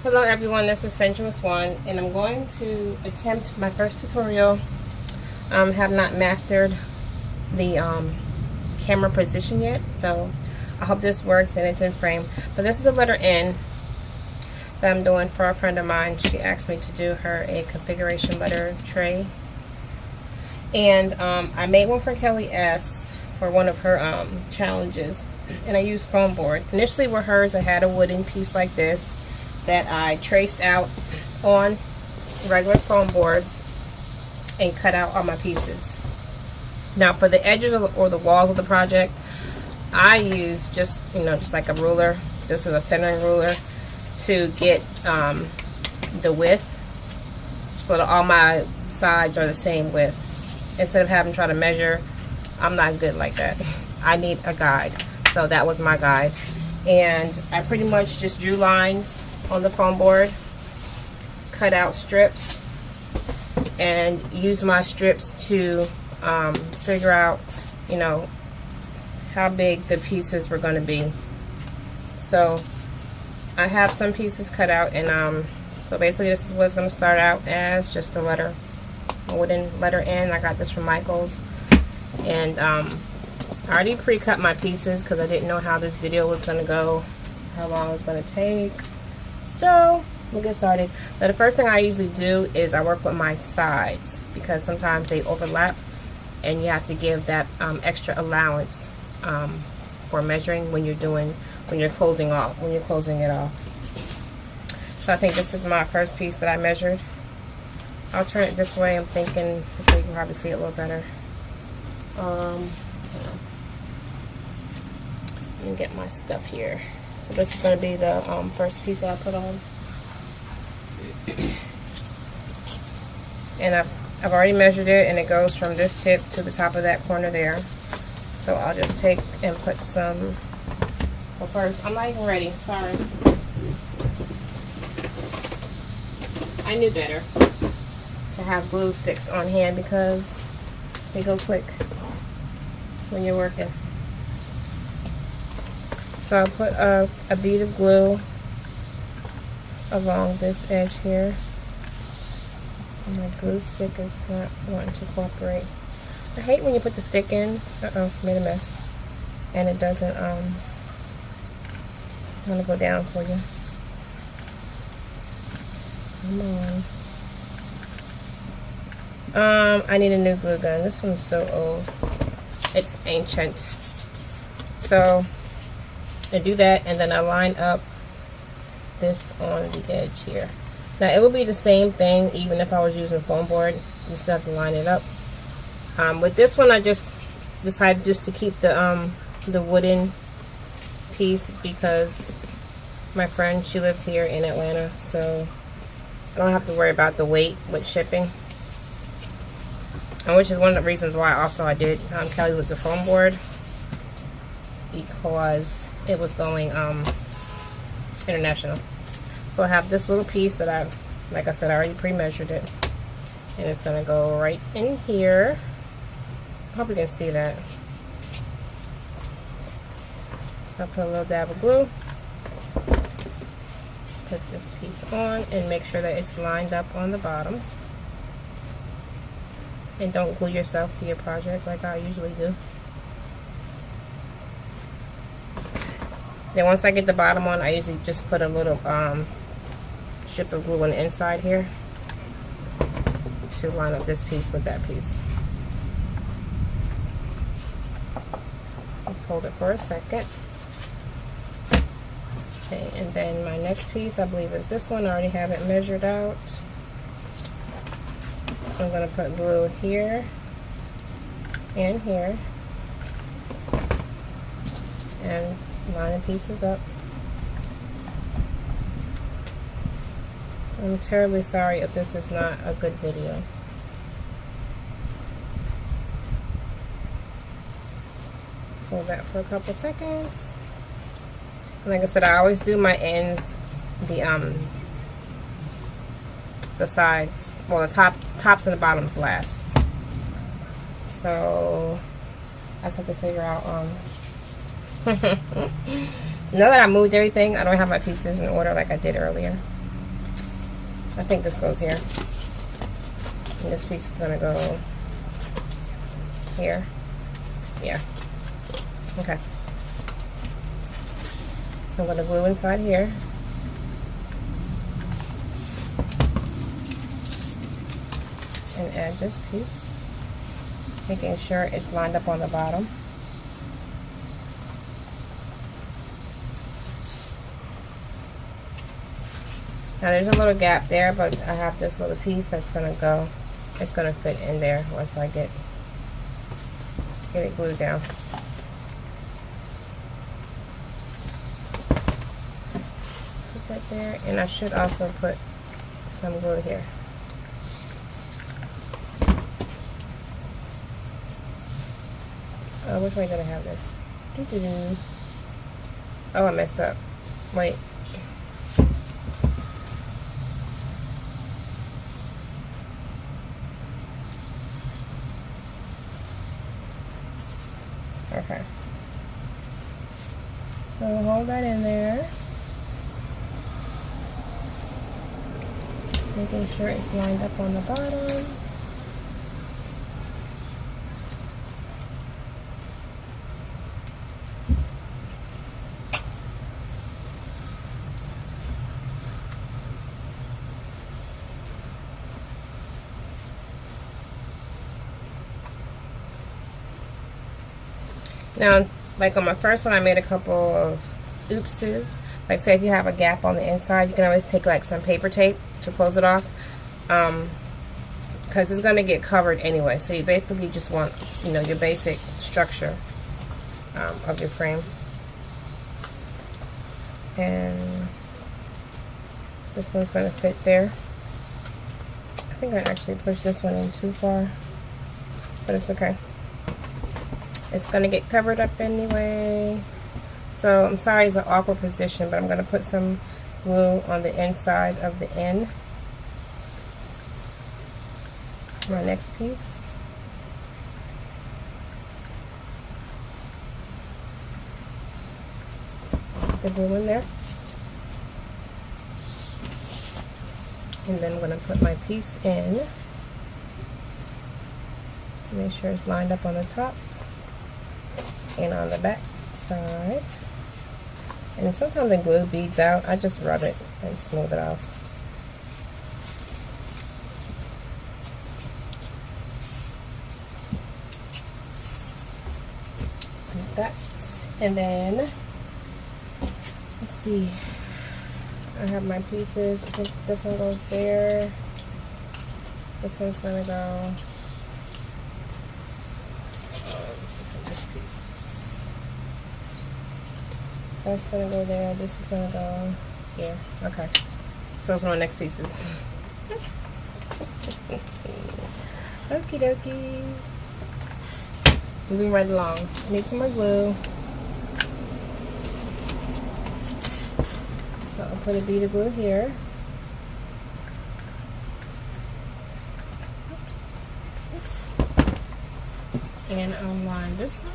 Hello everyone, this is Sensuous One, and I'm going to attempt my first tutorial. Have not mastered the camera position yet, so I hope this works and it's in frame. But this is the letter N that I'm doing for a friend of mine. She asked me to do her a configuration letter tray, and I made one for Kelly S for one of her challenges, and I used foam board. Initially with hers I had a wooden piece like this that I traced out on regular foam board and cut out all my pieces. Now for the edges or the walls of the project, I use just like a ruler. This is a centering ruler to get the width so that all my sides are the same width. Instead of having to try to measure, I'm not good like that. I need a guide. So that was my guide. And I pretty much just drew lines on the foam board, cut out strips, and use my strips to figure out how big the pieces were going to be. So I have some pieces cut out, and so basically this is what it's going to start out as, just a wooden letter N. I got this from Michaels, and I already pre-cut my pieces because I didn't know how this video was going to go, how long it was going to take. So we'll get started. Now the first thing I usually do is I work with my sides, because sometimes they overlap and you have to give that extra allowance for measuring when you're closing it off. So I think this is my first piece that I measured. I'll turn it this way, I'm thinking, so you can probably see it a little better. Let me get my stuff here. So this is going to be the first piece that I put on. And I've already measured it, and it goes from this tip to the top of that corner there. So I'll just take and put some, well first, I'm not even ready, sorry. I knew better to have glue sticks on hand because they go quick when you're working. So I'll put a bead of glue along this edge here. And my glue stick is not wanting to cooperate. I hate when you put the stick in. Made a mess. And it doesn't want to go down for you. Come on. I need a new glue gun. This one's so old. It's ancient. So I do that, and then I line up this on the edge here. Now it will be the same thing even if I was using foam board. You still have to line it up. With this one I just decided just to keep the wooden piece because my friend, she lives here in Atlanta, so I don't have to worry about the weight with shipping. And which is one of the reasons why also I did Kelly with the foam board, because it was going international. So I have this little piece that like I said, I already pre-measured it, and it's gonna go right in here. I hope you can see that. So I'll put a little dab of glue, put this piece on, and make sure that it's lined up on the bottom. And don't glue yourself to your project like I usually do. Then once I get the bottom on, I usually just put a little strip of glue on the inside here to line up this piece with that piece. Let's hold it for a second. Okay, and then my next piece, I believe is this one. I already have it measured out. So I'm going to put glue here and here and line the pieces up. I'm terribly sorry if this is not a good video. Hold that for a couple seconds. And like I said, I always do my ends, the sides, well, the tops and the bottoms last. So I just have to figure out now that I moved everything, I don't have my pieces in order like I did earlier. I think this goes here. And this piece is gonna go here. Yeah. Okay. So I'm gonna glue inside here. And add this piece, making sure it's lined up on the bottom. Now there's a little gap there, but I have this little piece that's gonna go, it's gonna fit in there once I get it glued down. Put that there, and I should also put some glue here. Which way did I have this? Doo-doo-doo. Oh, I messed up. Wait. Okay. So hold that in there. Making sure it's lined up on the bottom. Now, like on my first one, I made a couple of oopses. Like say if you have a gap on the inside, you can always take like some paper tape to close it off. Because it's going to get covered anyway. So you basically just want, you know, your basic structure of your frame. And this one's going to fit there. I think I actually pushed this one in too far, but it's okay. It's going to get covered up anyway. So I'm sorry it's an awkward position, but I'm going to put some glue on the inside of the end. My next piece. Put the glue in there. And then I'm going to put my piece in. Make sure it's lined up on the top and on the back side. And sometimes the glue beads out. I just rub it and smooth it off. Like that. And then let's see. I have my pieces. I think this one goes there. This one's gonna go. This piece. That's gonna go there. This is gonna go here. Okay. So those are my next pieces. Okie dokie. Moving right along. Need some more glue. So I'll put a bead of glue here. And I'll line this up.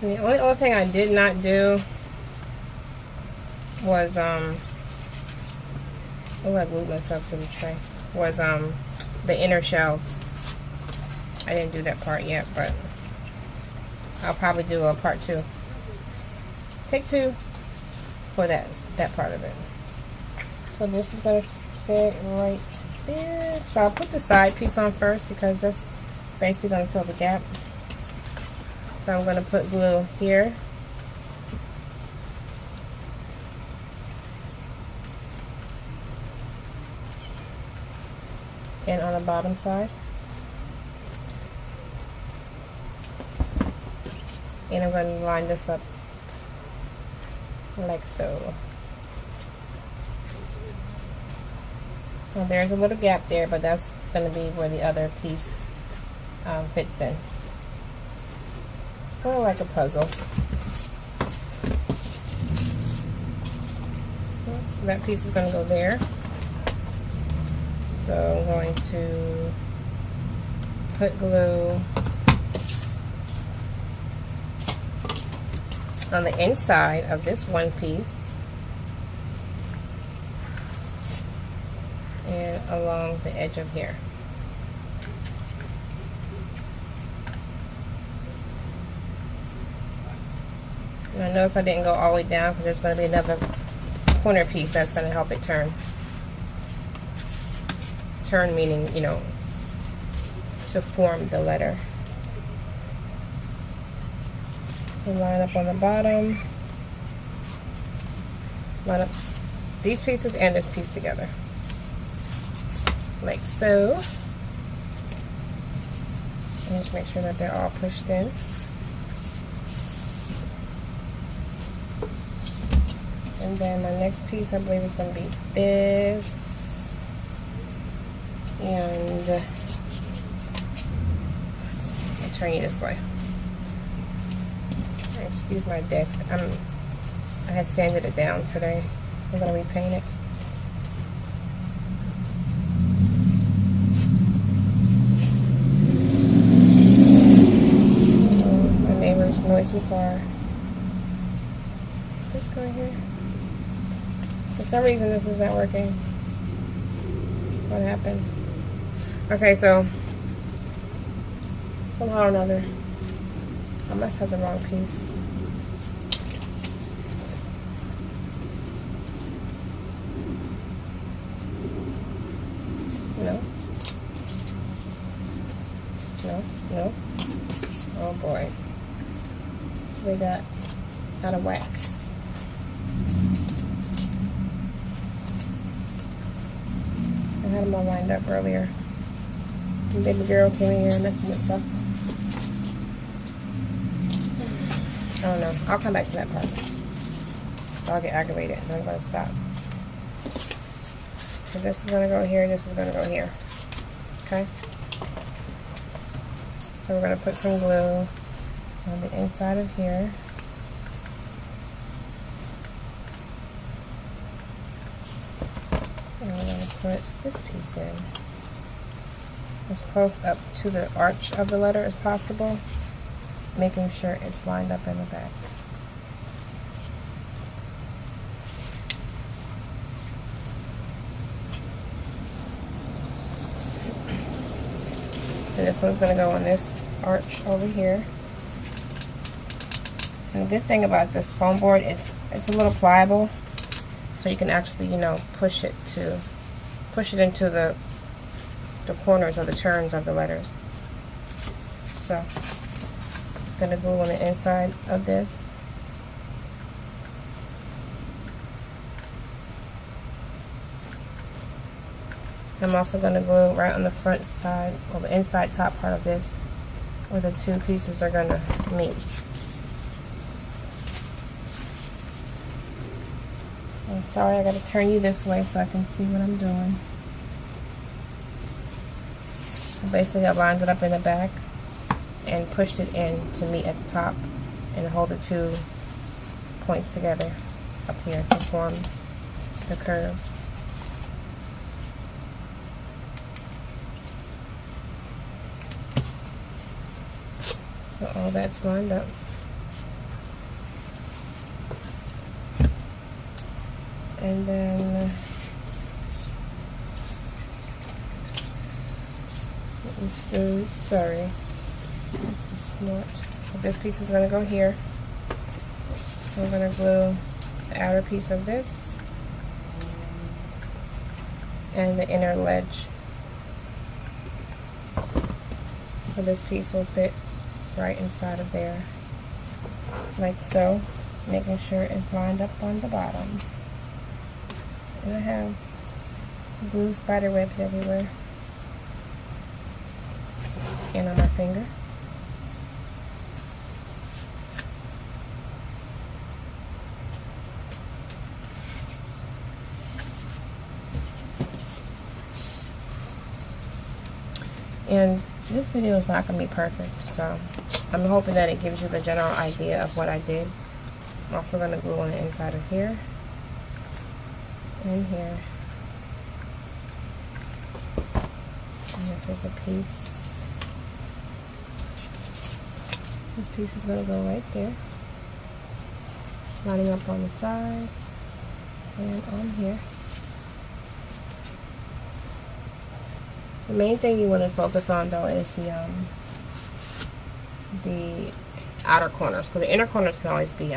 And the only other thing I did not do was oh, I glued myself to the tray. Was the inner shelves. I didn't do that part yet, but I'll probably do a part 2. Take 2 for that part of it. So this is gonna fit right there. So I'll put the side piece on first because that's basically gonna fill the gap. So I'm gonna put glue here. And on the bottom side. And I'm going to line this up like so. Now there's a little gap there, but that's going to be where the other piece fits in. Sort of like a puzzle. So that piece is going to go there. So I'm going to put glue on the inside of this one piece and along the edge of here. And I notice I didn't go all the way down because there's going to be another corner piece that's going to help it turn. Turn meaning, you know, to form the letter. So line up on the bottom. Line up these pieces and this piece together. Like so. And just make sure that they're all pushed in. And then my next piece, I believe it's going to be this. And I'll turn you this way. Excuse my desk. I had sanded it down today. I'm going to repaint it. Oh, my neighbor's noisy car. This guy here. For some reason this is not working. What happened? Okay, so somehow or another I must have the wrong piece. No. No, no. Oh boy. We got out of whack. I had them all lined up earlier. And baby girl came in here and messing with stuff. I don't know. I'll come back to that part. So I'll get aggravated and I'm going to stop. So this is going to go here, this is going to go here. Okay? So we're going to put some glue on the inside of here. And we're going to put this piece in as close up to the arch of the letter as possible, making sure it's lined up in the back. And this one's going to go on this arch over here. And the good thing about this foam board is it's a little pliable, so you can actually, you know, push it into the corners or the turns of the letters. So I'm going to glue on the inside of this. I'm also going to glue right on the front side, or the inside top part of this, where the two pieces are going to meet. I'm sorry, I got to turn you this way so I can see what I'm doing. So basically, I lined it up in the back and pushed it in to meet at the top and hold the two points together up here to form the curve. So all that's lined up. And then I'm so sorry. So this piece is going to go here. So we're going to glue the outer piece of this and the inner ledge. So this piece will fit right inside of there, like so, making sure it's lined up on the bottom. And I have blue spider webs everywhere and on my finger. And this video is not going to be perfect, so I'm hoping that it gives you the general idea of what I did. I'm also going to glue on the inside of here and here. And this is a piece. This piece is going to go right there. lining up on the side and on here. The main thing you want to focus on though is the outer corners, because the inner corners can always be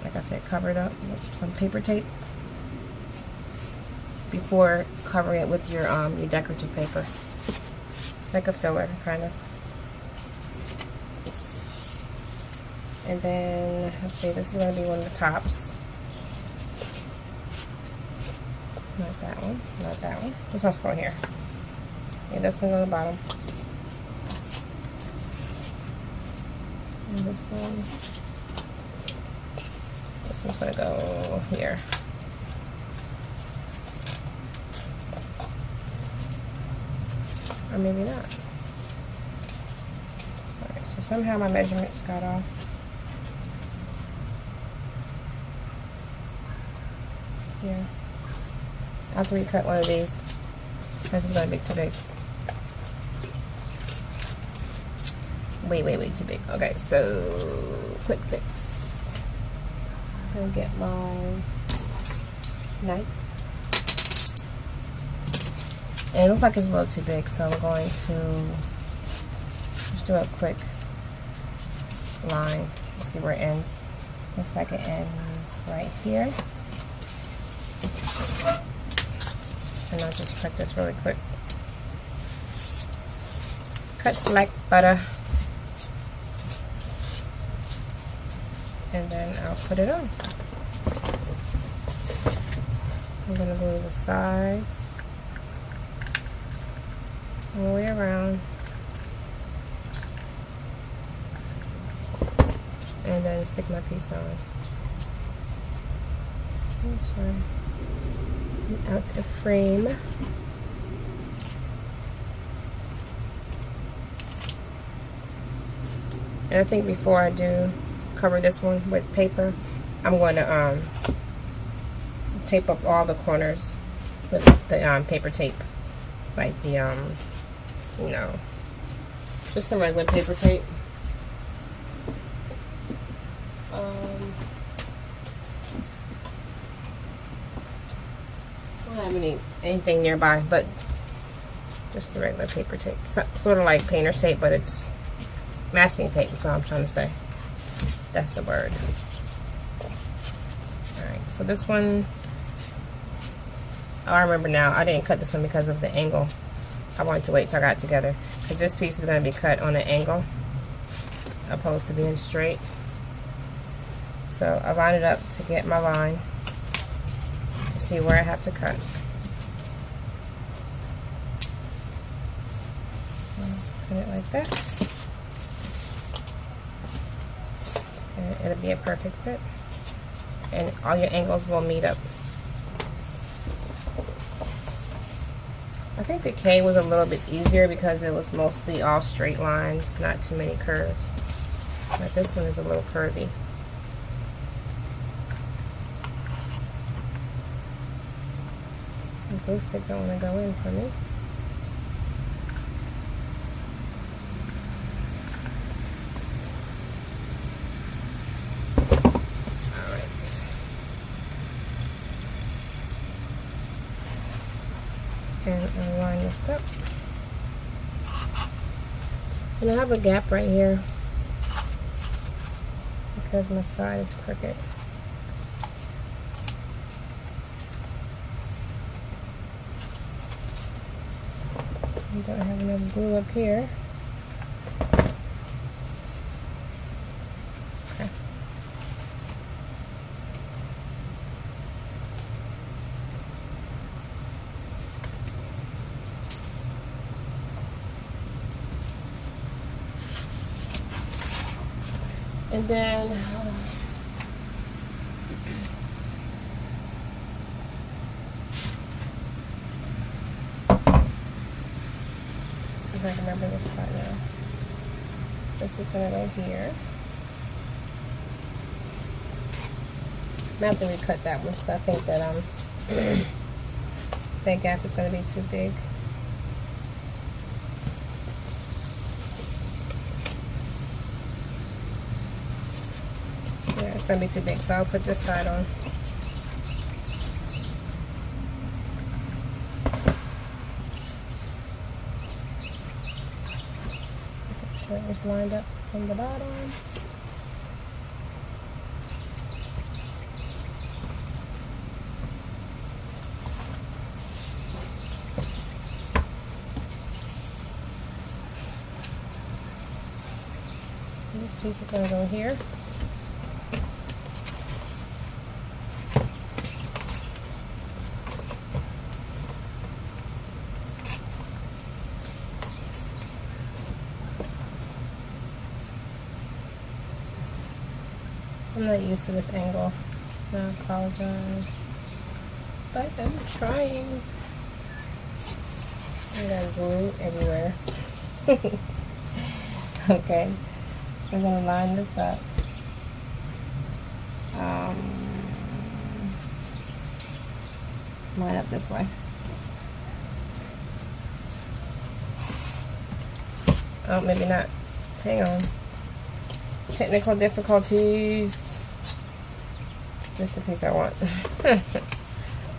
like I said, covered up with some paper tape before covering it with your decorative paper, like a filler kind of. And then let's see, this is going to be one of the tops. Not that one, not that one. This one's going here. Yeah, that's going to go on the bottom. And this one's going to go here. Or maybe not. Alright, so somehow my measurements got off. Here. I have to recut one of these. This is going to be too big. Way too big. Okay, so quick fix. I'm going to get my knife. And it looks like it's a little too big, so I'm going to just do a quick line. See where it ends. Looks like it ends right here. And I'll just cut this really quick. Cuts like butter. And then I'll put it on. I'm going to glue the sides all the way around. And then stick my piece on. Oh, sorry. Out to the frame. And I think before I do cover this one with paper, I'm going to tape up all the corners with the paper tape, like the you know, just some regular paper tape. I don't have anything nearby, but just the regular paper tape. So, sort of like painter's tape, but it's masking tape is what I'm trying to say. That's the word. Alright, so this one, oh, I remember now, I didn't cut this one because of the angle. I wanted to wait till I got it together, because this piece is going to be cut on an angle opposed to being straight. So I lined it up to get my line to see where I have to cut. Cut it like that. And it'll be a perfect fit. And all your angles will meet up. I think the K was a little bit easier because it was mostly all straight lines, not too many curves. But this one is a little curvy. The glue stick don't want to go in for me. And I'll line this up. And I have a gap right here because my side is crooked. I don't have enough glue up here. Okay. And then see if I can remember this part now. This is going to go here. I'm going to have to recut that one because I think that that gap is going to be too big. It's gonna be too big, so I'll put this side on. Make sure it's lined up from the bottom. This piece is gonna go here. I'm not used to this angle. I apologize. But I'm trying. I got glue everywhere. Okay. We're going to line this up. Line up this way. Oh, maybe not. Hang on. Technical difficulties. Just the piece I want.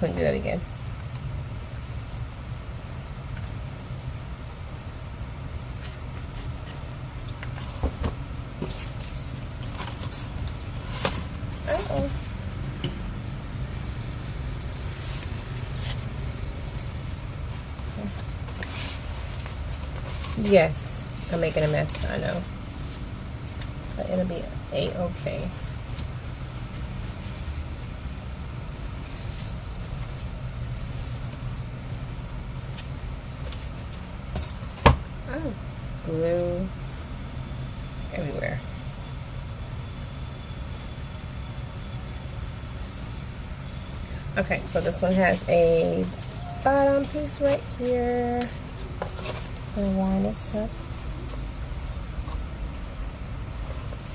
Couldn't do that again. Uh-oh. Yes, I'm making a mess, I know. But it'll be a-okay. Oh, glue everywhere. Okay, so this one has a bottom piece right here. I'm gonna line this up.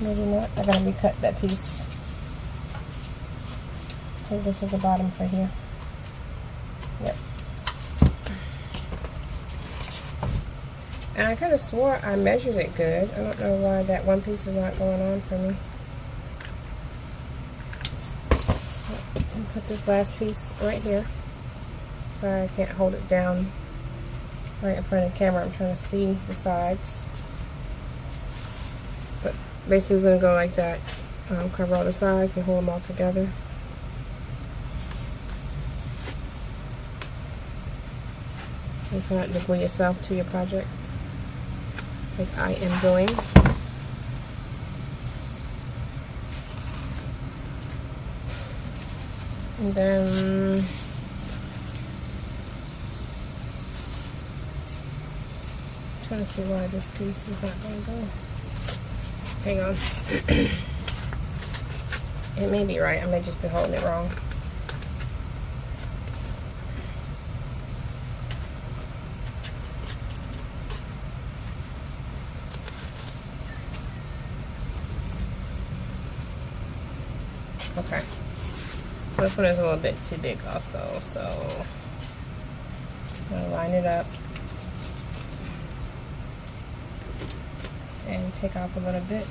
Maybe not. I gotta recut that piece. I think this is the bottom for here. Yep. And I kind of swore I measured it good. I don't know why that one piece is not going on for me. And put this last piece right here. Sorry, I can't hold it down right in front of the camera. I'm trying to see the sides. But basically it's going to go like that. Cover all the sides and hold them all together. You try not to glue yourself to your project like I am doing. And then I'm trying to see why this piece is not going to go. Hang on. It may be right. I may just be holding it wrong. Okay. So this one is a little bit too big also, so I'm gonna line it up and take off a little bit.